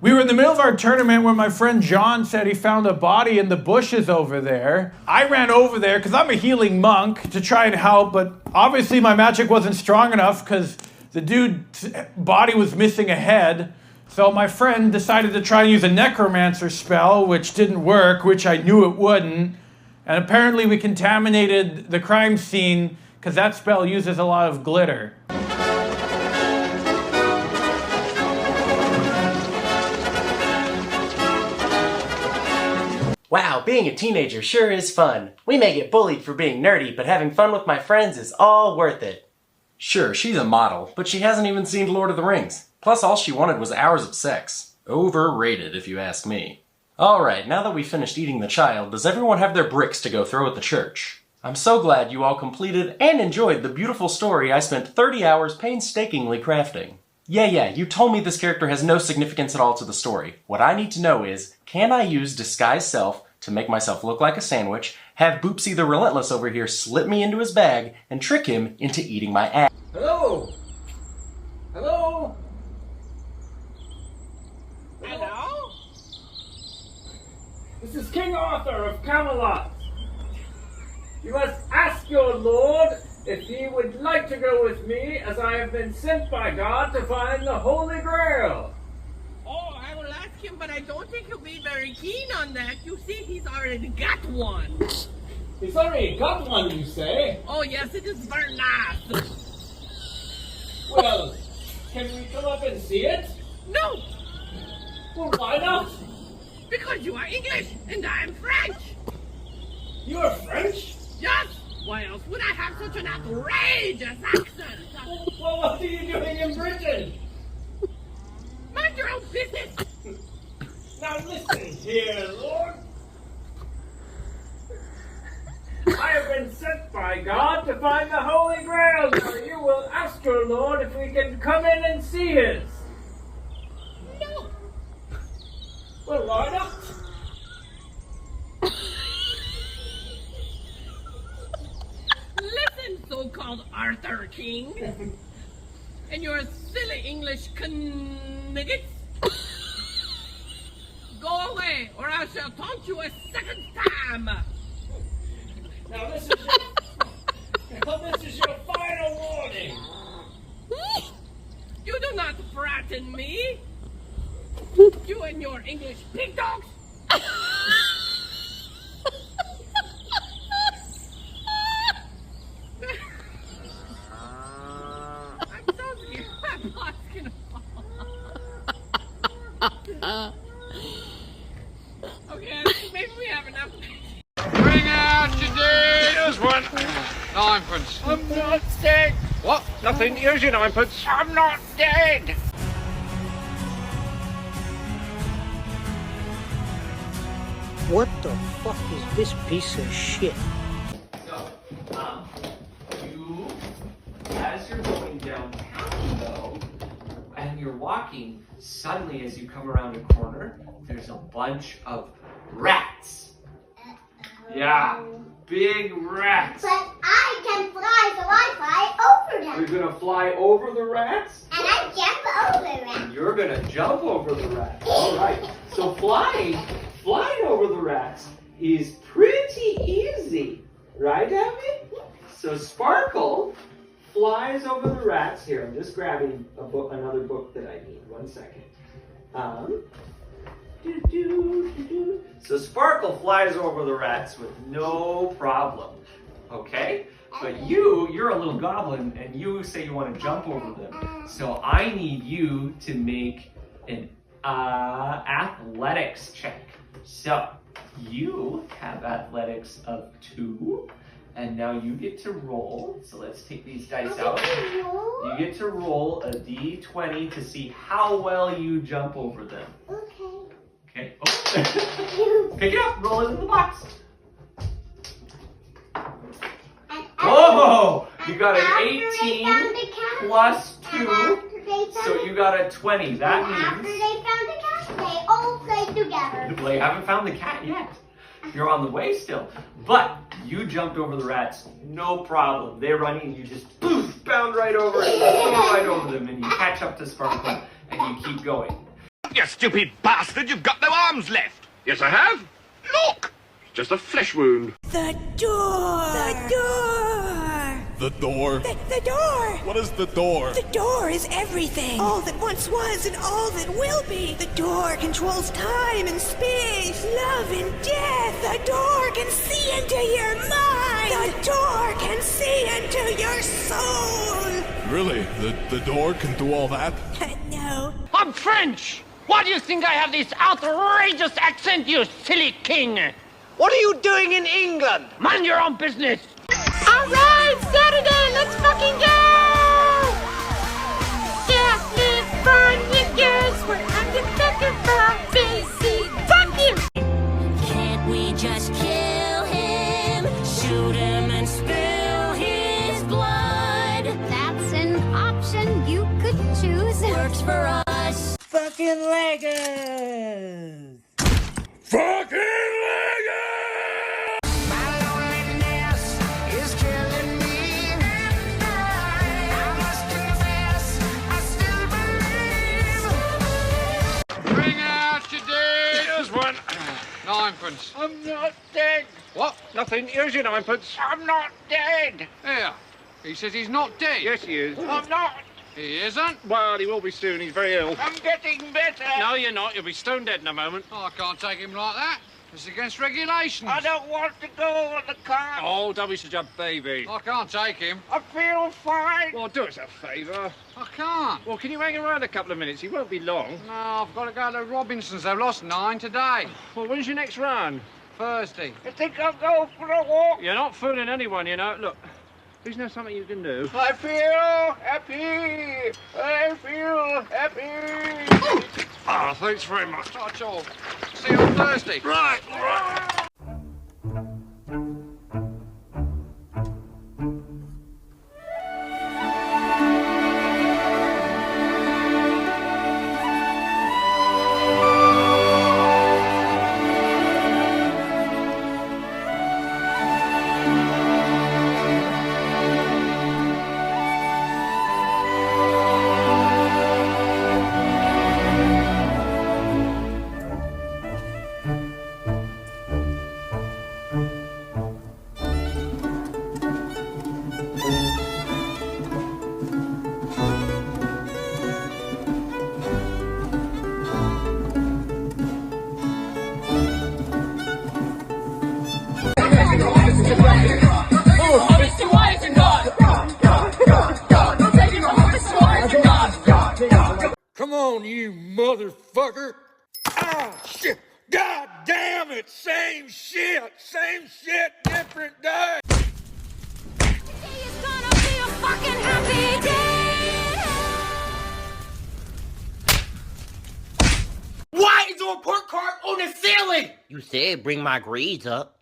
We were in the middle of our tournament where my friend John said he found a body in the bushes over there. I ran over there because I'm a healing monk to try and help, but obviously my magic wasn't strong enough because the dude's body was missing a head. So my friend decided to try and use a necromancer spell, which didn't work, which I knew it wouldn't. And apparently we contaminated the crime scene because that spell uses a lot of glitter. Wow, being a teenager sure is fun. We may get bullied for being nerdy, but having fun with my friends is all worth it. Sure, she's a model, but she hasn't even seen Lord of the Rings. Plus, all she wanted was hours of sex. Overrated, if you ask me. Alright, now that we've finished eating the child, does everyone have their bricks to go throw at the church? I'm so glad you all completed and enjoyed the beautiful story I spent 30 hours painstakingly crafting. Yeah, you told me this character has no significance at all to the story. What I need to know is, can I use Disguise Self to make myself look like a sandwich, have Boopsy the Relentless over here slip me into his bag, and trick him into eating my ass? Hello? Hello? Hello? This is King Arthur of Camelot. You must ask your lord if he would like to go with me, as I have been sent by God to find the Holy Grail. Oh, I will ask him, but I don't think he'll be very keen on that. You see, he's already got one. He's already got one, you say? Oh, yes, it is very nice. Well, can we come up and see it? No, Well, why not? because you are English and I'm French. You're French? Yes, why else would I have such an outrageous accent? Well, what are you doing in Britain? Mind your own business. Now listen here, Lord. I have been sent by God to find the Holy Grail. Now you will ask your Lord if we can come in and see his. No. Well, why not? Listen, so-called Arthur King. And your silly English nuggets. Go away, or I shall taunt you a second time. Now this is your final warning. You do not frighten me. You and your English pig dogs. I'm so scared my pot's gonna fall. Okay, maybe we have enough. Bring out your deals, one. Ninepence. I'm not dead. What? Nothing. Here's your ninepence. I'm not dead. What the fuck is this piece of shit? So, you, as you're going downtown though, and you're walking, suddenly as you come around a corner, there's a bunch of rats. Yeah, big rats. But I can fly, so I fly over them. You're gonna fly over the rats? And I jump over them. You're gonna jump over the rats. Alright, so flying over the rats is pretty easy. Right, Abby? So Sparkle flies over the rats. Here, I'm just grabbing a book, another book that I need. 1 second. So Sparkle flies over the rats with no problem. Okay? But you're a little goblin, and you say you want to jump over them. So I need you to make an athletics check. So you have athletics of 2, and now you get to roll. So let's take these dice out. You get to roll a d20 to see how well you jump over them. Okay. Oh. Pick it up. Roll it in the box. Oh! You got an 18 plus 2, so you got a 20. That After means they found the cat, they all played together. well, you haven't found the cat yet. You're on the way still. But you jumped over the rats, no problem. They're running, and you just poof, bound right over it, right over them, and you catch up to Sparkle, and you keep going. you stupid bastard! You've got no arms left! Yes, I have. Look! It's just a flesh wound. The door! The door! The door? The door! What is the door? The door is everything. All that once was and all that will be. The door controls time and space, love and death. The door can see into your mind. The door can see into your soul. Really? The door can do all that? No. I'm French! Why do you think I have this outrageous accent, you silly king? What are you doing in England? Mind your own business! Alright, Saturday, let's fucking go! California girls, we're undercover from BC. Fuck you! Can't we just kill him? Shoot him and spill his blood? That's an option you could choose. Works for us. Fucking Legos! Fucking Legos! My loneliness is killing me. I must confess, I still believe. Bring out your dead. Here's one. Ninepence. I'm not dead! What? Nothing. Here's your ninepence. I'm not dead! Here. He says he's not dead. Yes, he is. I'm not! He isn't. Well, he will be soon. He's very ill. I'm getting better! No, you're not. You'll be stone dead in a moment. Oh, I can't take him like that. It's against regulations. I don't want to go on the car! Oh, don't be such a baby. I can't take him. I feel fine! Well, do us a favour. I can't. Well, can you hang around a couple of minutes? He won't be long. No, I've got to go to Robinson's. They've lost 9 today. Well, when's your next run? Thursday. You think I'll go for a walk? You're not fooling anyone, you know. Look, isn't there something you can do? I feel happy! I feel happy! Ah, thanks very much. That's all. See you on Thursday. Right. Come on, you motherfucker! Ah, shit! God damn it! Same shit, different day! Today is gonna be a fucking happy day. Why is there a pork cart on the ceiling? You said bring my grades up.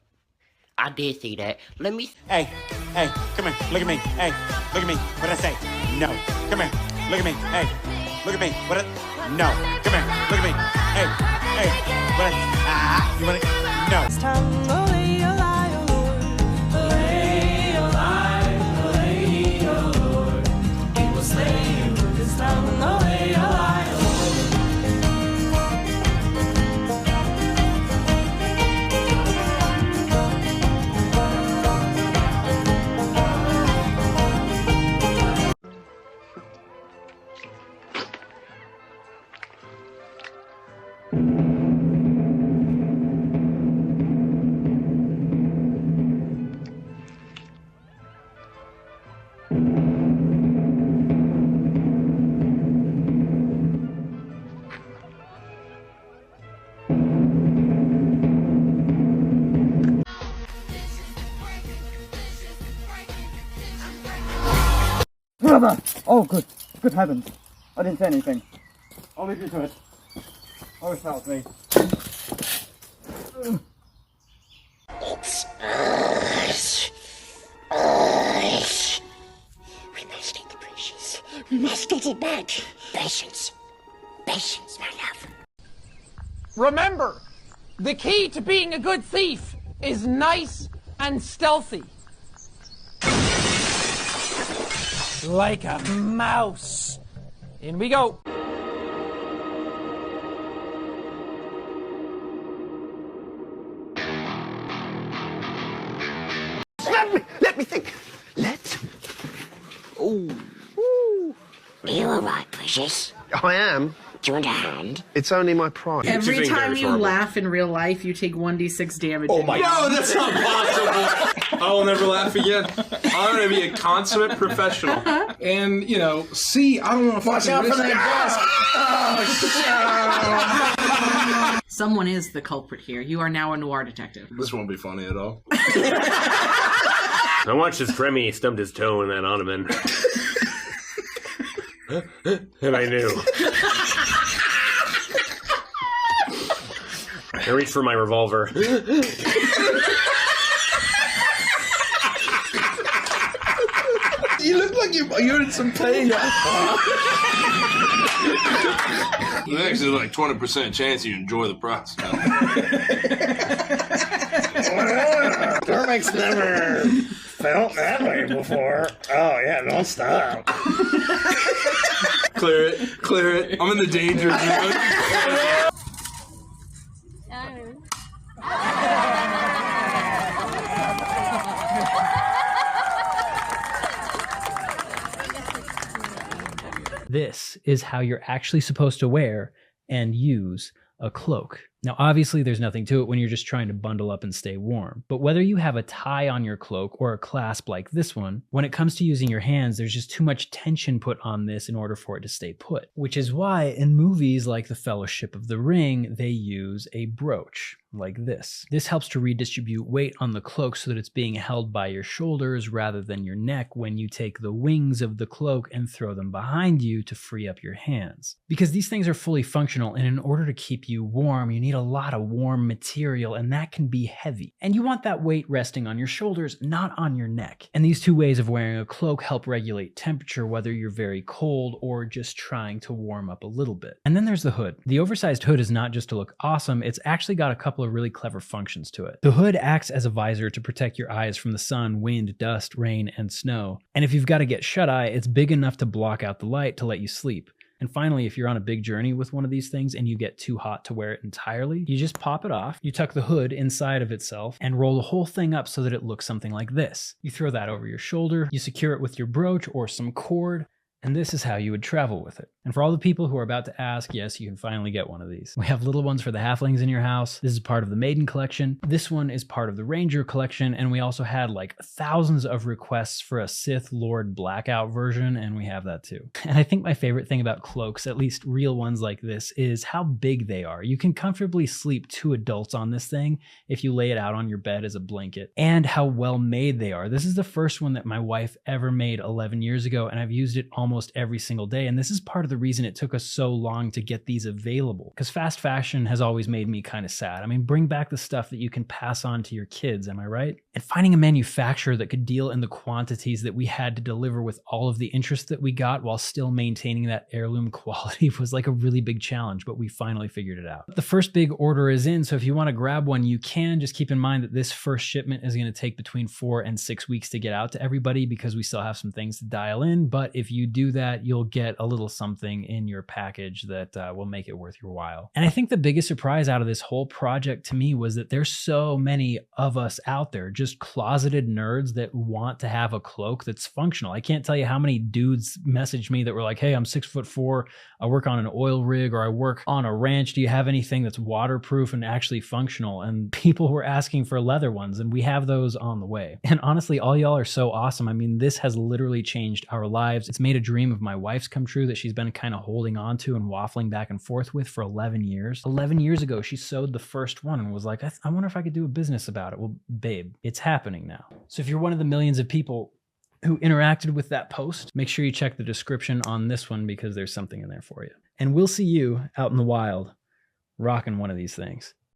I did see that. Let me... Hey, come here, look at me. Hey, look at me. What'd I say? No. Come here, look at me. Hey, look at me. No. Come here, look at me. Hey, what? You wanna? No. It's time to lay a lie, oh Lord. Lay a lie, oh Lord. It will slay you. It's time to lay a lie, oh Brother! Oh, good. Good heavens. I didn't say anything. I'll leave you to it. I wish that was me. It's us. Us. We must get the precious. We must get it back. Patience. Patience, my love. Remember, the key to being a good thief is nice and stealthy. Like a mouse. In we go. Let me think. Ooh. Are you alright, Precious? I am. Do you want a hand? It's only my pride. Every time you laugh in real life, you take 1d6 damage. Oh my God. No, that's not possible. I will never laugh again. I'm going to be a consummate professional. And, you know, see, I don't want to watch out for that desk. Someone is the culprit here. You are now a noir detective. This won't be funny at all. I watched as Remy stubbed his toe in that ottoman. And I knew. I reached for my revolver. You look like you're in some pain. There's actually like 20% chance you enjoy the process. Dermot's never felt that way before. Oh yeah, don't stop. Clear it. I'm in the danger zone. This is how you're actually supposed to wear and use a cloak. Now, obviously, there's nothing to it when you're just trying to bundle up and stay warm. But whether you have a tie on your cloak or a clasp like this one, when it comes to using your hands, there's just too much tension put on this in order for it to stay put. Which is why in movies like The Fellowship of the Ring, they use a brooch like this. This helps to redistribute weight on the cloak so that it's being held by your shoulders rather than your neck when you take the wings of the cloak and throw them behind you to free up your hands. Because these things are fully functional, and in order to keep you warm, you need a lot of warm material, and that can be heavy. And you want that weight resting on your shoulders, not on your neck. And these two ways of wearing a cloak help regulate temperature, whether you're very cold or just trying to warm up a little bit. And then there's the hood. The oversized hood is not just to look awesome, it's actually got a couple of really clever functions to it. The hood acts as a visor to protect your eyes from the sun, wind, dust, rain, and snow. And if you've got to get shut-eye, it's big enough to block out the light to let you sleep. And finally, if you're on a big journey with one of these things and you get too hot to wear it entirely, you just pop it off, you tuck the hood inside of itself, and roll the whole thing up so that it looks something like this. You throw that over your shoulder, you secure it with your brooch or some cord, and this is how you would travel with it. And for all the people who are about to ask, yes, you can finally get one of these. We have little ones for the halflings in your house. This is part of the Maiden collection. This one is part of the Ranger collection. And we also had like thousands of requests for a Sith Lord Blackout version, and we have that too. And I think my favorite thing about cloaks, at least real ones like this, is how big they are. You can comfortably sleep 2 adults on this thing if you lay it out on your bed as a blanket, and how well made they are. This is the first one that my wife ever made 11 years ago, and I've used it almost every single day. And this is part of the reason it took us so long to get these available, because fast fashion has always made me kind of sad. I mean, bring back the stuff that you can pass on to your kids, am I right? And finding a manufacturer that could deal in the quantities that we had to deliver with all of the interest that we got while still maintaining that heirloom quality was like a really big challenge, but we finally figured it out. The first big order is in, so if you want to grab one, you can. Just keep in mind that this first shipment is going to take between 4 and 6 weeks to get out to everybody because we still have some things to dial in, but if you do that, you'll get a little something in your package that will make it worth your while. And I think the biggest surprise out of this whole project to me was that there's so many of us out there, just closeted nerds that want to have a cloak that's functional. I can't tell you how many dudes messaged me that were like, hey, I'm 6'4", I work on an oil rig, or I work on a ranch. Do you have anything that's waterproof and actually functional? And people were asking for leather ones, and we have those on the way. And honestly, all y'all are so awesome. I mean, this has literally changed our lives. It's made a dream of my wife's come true that she's been kind of holding on to and waffling back and forth with for 11 years. 11 years ago, she sewed the first one and was like, I wonder if I could do a business about it. Well, babe, it's happening now. So if you're one of the millions of people who interacted with that post, make sure you check the description on this one because there's something in there for you. And we'll see you out in the wild rocking one of these things.